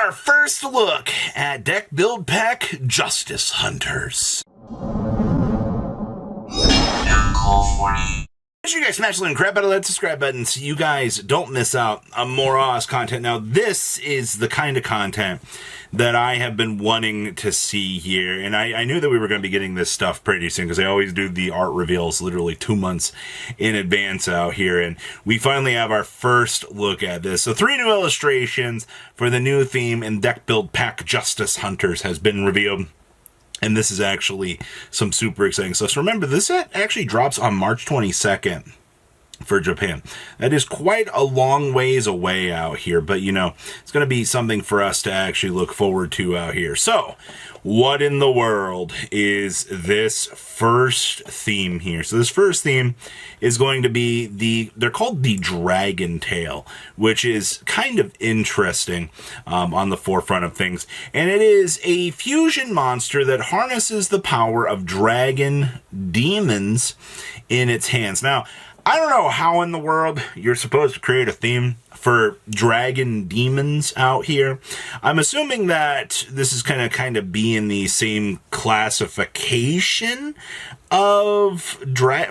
our first look at deck build pack Justice Hunters. Make sure you guys smash the like crap out of that subscribe button so you guys don't miss out on more Oz content. Now, this is the kind of content that I have been wanting to see here, and I knew that we were going to be getting this stuff pretty soon because I always do the art reveals literally 2 months in advance out here, and we finally have our first look at this. So 3 new illustrations for the new theme in deck build pack Justice Hunters has been revealed. And this is actually some super exciting stuff. So remember, this set actually drops on March 22nd for Japan. That is quite a long ways away out here, but you know, it's going to be something for us to actually look forward to out here. So, what in the world is this first theme here? So this first theme is going to be they're called the Dragon Tail, which is kind of interesting on the forefront of things. And it is a fusion monster that harnesses the power of dragon demons in its hands. Now, I don't know how in the world you're supposed to create a theme for dragon demons out here. I'm assuming that this is kind of be in the same classification of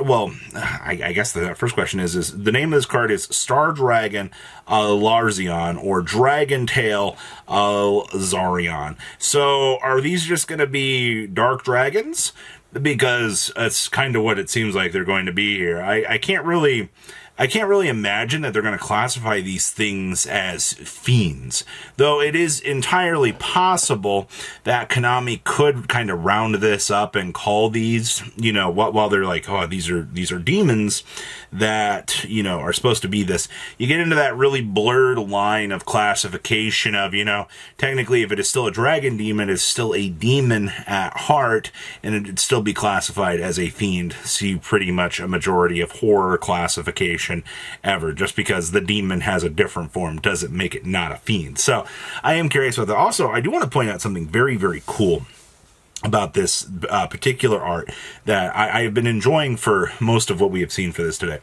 well, I guess the first question is the name of this card is Star Dragon Larzion or Dragon Tail Zarion. So are these just going to be dark dragons? Because that's kind of what it seems like they're going to be here. I can't really imagine that they're going to classify these things as fiends, though it is entirely possible that Konami could kind of round this up and call these, you know, while they're like, oh, these are demons that, you know, are supposed to be this. You get into that really blurred line of classification of, you know, technically if it is still a dragon demon, it's still a demon at heart, and it'd still be classified as a fiend. See pretty much a majority of horror classification ever. Just because the demon has a different form doesn't make it not a fiend. So I am curious about that. Also, I do want to point out something very, very cool about this particular art that I have been enjoying for most of what we have seen for this today.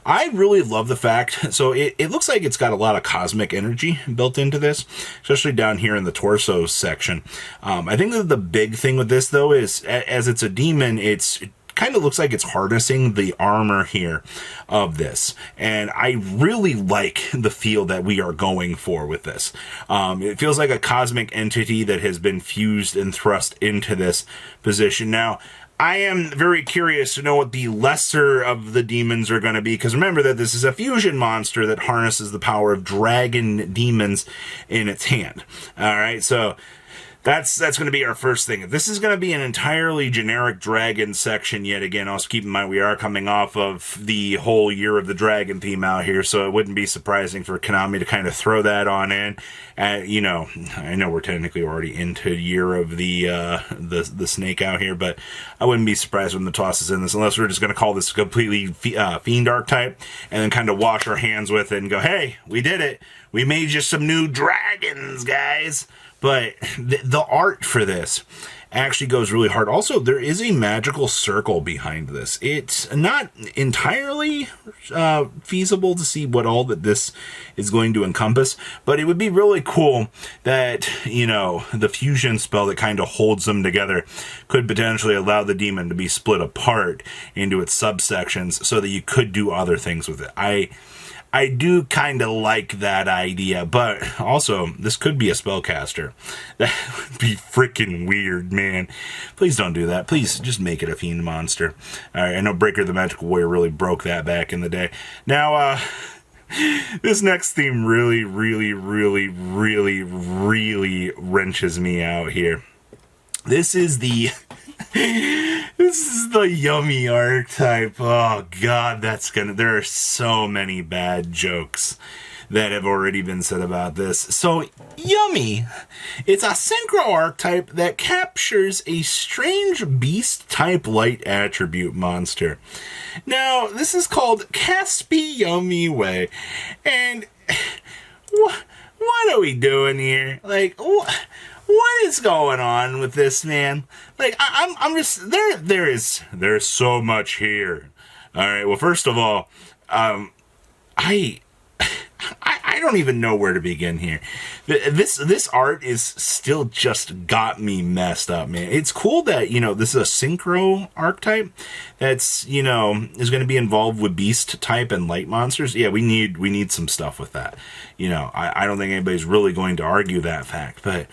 I really love the fact, so it looks like it's got a lot of cosmic energy built into this, especially down here in the torso section. I think that the big thing with this, though, is as it's a demon, it kind of looks like it's harnessing the armor here of this, and I really like the feel that we are going for with this. It feels like a cosmic entity that has been fused and thrust into this position. Now, I am very curious to know what the lesser of the demons are going to be, because remember that this is a fusion monster that harnesses the power of dragon demons in its hand. All right, so that's going to be our first thing. If this is going to be an entirely generic dragon section yet again, also keep in mind we are coming off of the whole Year of the Dragon theme out here, so it wouldn't be surprising for Konami to kind of throw that on in. You know, I know we're technically already into Year of the Snake out here, but I wouldn't be surprised when the toss is in this, unless we're just going to call this completely fiend archetype and then kind of wash our hands with it and go, hey, we did it. We made you some new dragons, guys. But the art for this actually goes really hard. Also, there is a magical circle behind this. It's not entirely feasible to see what all that this is going to encompass, but it would be really cool that, you know, the fusion spell that kind of holds them together could potentially allow the demon to be split apart into its subsections so that you could do other things with it. I do kind of like that idea, but also, this could be a spellcaster. That would be freaking weird, man. Please don't do that. Please just make it a fiend monster. Alright, I know Breaker the Magical Warrior really broke that back in the day. Now, this next theme really, really, really, really, really wrenches me out here. This is the yummy archetype. Oh god, there are so many bad jokes that have already been said about this. So, yummy. It's a synchro archetype that captures a strange beast-type light attribute monster. Now, this is called Caspi Yummy Way. And what are we doing here? Like, what is going on with this, man? Like, I'm just, there's so much here. All right, well, first of all, I don't even know where to begin here. This art is still just got me messed up, man. It's cool that, this is a synchro archetype that's, is going to be involved with beast type and light monsters. Yeah, we need some stuff with that. I don't think anybody's really going to argue that fact, but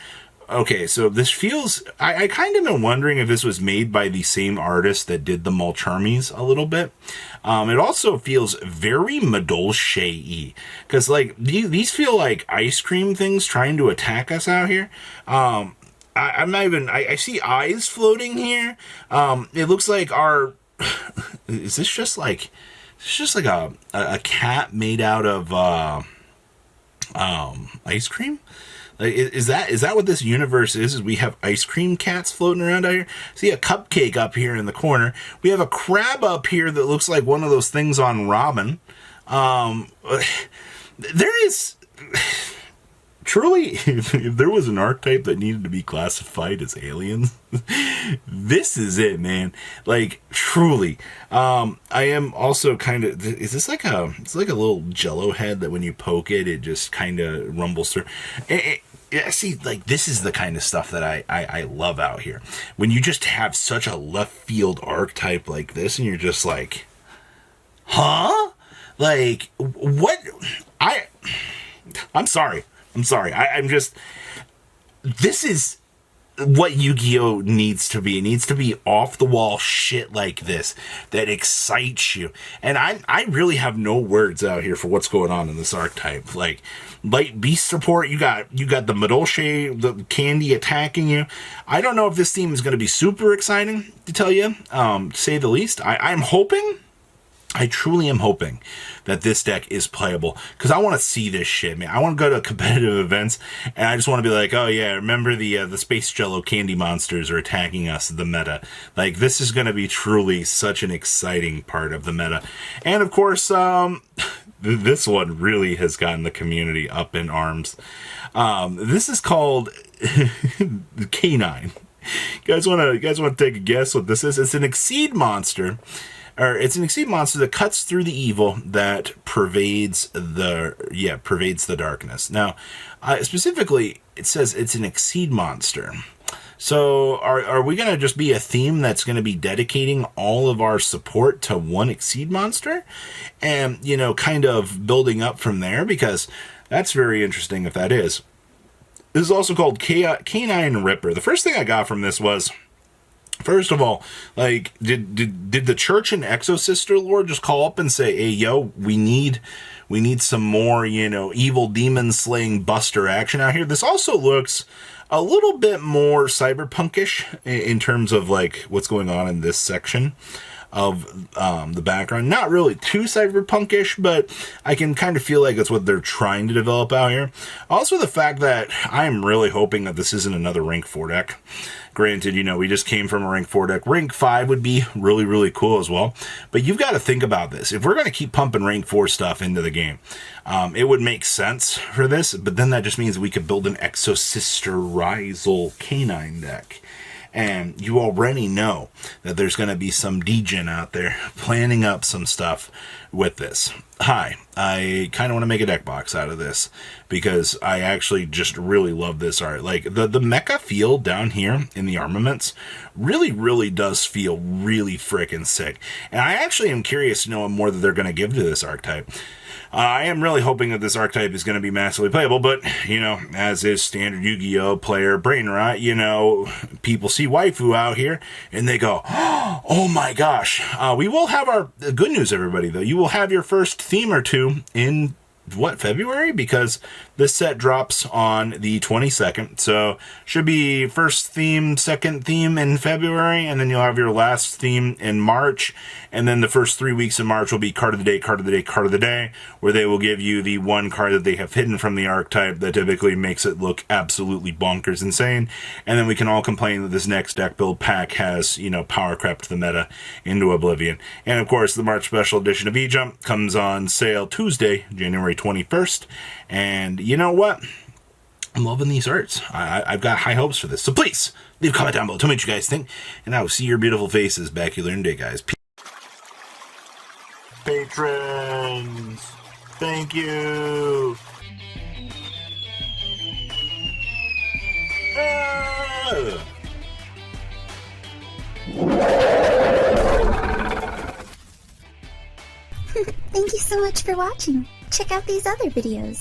okay, so this feels... I kind of been wondering if this was made by the same artist that did the Mulcharmies a little bit. It also feels very Madolche-y. Because, these feel like ice cream things trying to attack us out here. I'm not even... I see eyes floating here. It looks like our... Is this just like... It's just like a cat made out of ice cream? Is that what this universe is we have ice cream cats floating around out here? See a cupcake up here in the corner. We have a crab up here that looks like one of those things on Robin. There is... Truly, if there was an archetype that needed to be classified as aliens, this is it, man. Truly. I am also kind of... Is this it's like a little jello head that when you poke it, it just kind of rumbles through. See, this is the kind of stuff that I love out here. When you just have such a left field archetype like this, and you're just like, huh? What? I'm sorry. I'm just... This is what Yu-Gi-Oh! Needs to be. It needs to be off-the-wall shit like this that excites you. And I really have no words out here for what's going on in this archetype. Light beast support, you got the Madolche, the candy attacking you. I don't know if this theme is going to be super exciting, to tell you, to say the least. I'm hoping... I truly am hoping that this deck is playable, because I want to see this shit, man. I want to go to competitive events, and I just want to be like, oh yeah, remember the Space Jello candy monsters are attacking us, the meta. This is going to be truly such an exciting part of the meta. And of course, this one really has gotten the community up in arms. This is called K9. You guys want to take a guess what this is? It's an Exceed monster. It's an Exceed monster that cuts through the evil that pervades the darkness. Now, specifically, it says it's an Exceed monster. So, are we going to just be a theme that's going to be dedicating all of our support to one Exceed monster? And, kind of building up from there? Because that's very interesting if that is. This is also called Canine Ripper. The first thing I got from this was... First of all, did the church and Exosister Lord just call up and say, hey, yo, we need some more, evil demon slaying buster action out here? This also looks a little bit more cyberpunkish in terms of what's going on in this section of the background. Not really too cyberpunkish, but I can kind of feel like that's what they're trying to develop out here. Also, the fact that I'm really hoping that this isn't another rank 4 deck. Granted, we just came from a rank 4 deck. Rank 5 would be really, really cool as well. But you've got to think about this. If we're going to keep pumping rank 4 stuff into the game, it would make sense for this. But then that just means we could build an Exosister Rizal Canine deck. And you already know that there's going to be some degen out there planning up some stuff with this. Hi, I kind of want to make a deck box out of this because I actually just really love this art. The mecha feel down here in the armaments really, really does feel really freaking sick. And I actually am curious to know what more that they're going to give to this archetype. I am really hoping that this archetype is going to be massively playable, but, as is standard Yu-Gi-Oh! Player brain rot, people see waifu out here, and they go, oh my gosh. We will have our good news, everybody, though. You will have your first theme or two in, February? Because this set drops on the 22nd, so should be first theme, second theme in February, and then you'll have your last theme in March, and then the first 3 weeks in March will be card of the day, card of the day, card of the day, where they will give you the one card that they have hidden from the archetype that typically makes it look absolutely bonkers insane, and then we can all complain that this next deck build pack has, power crept the meta into oblivion. And of course, the March special edition of E-Jump comes on sale Tuesday, January 21st, and you know what? I'm loving these arts. I've got high hopes for this. So please, leave a comment down below. Tell me what you guys think. And I will see your beautiful faces back here later today, guys. Patrons, thank you. Whoa! Thank you so much for watching. Check out these other videos.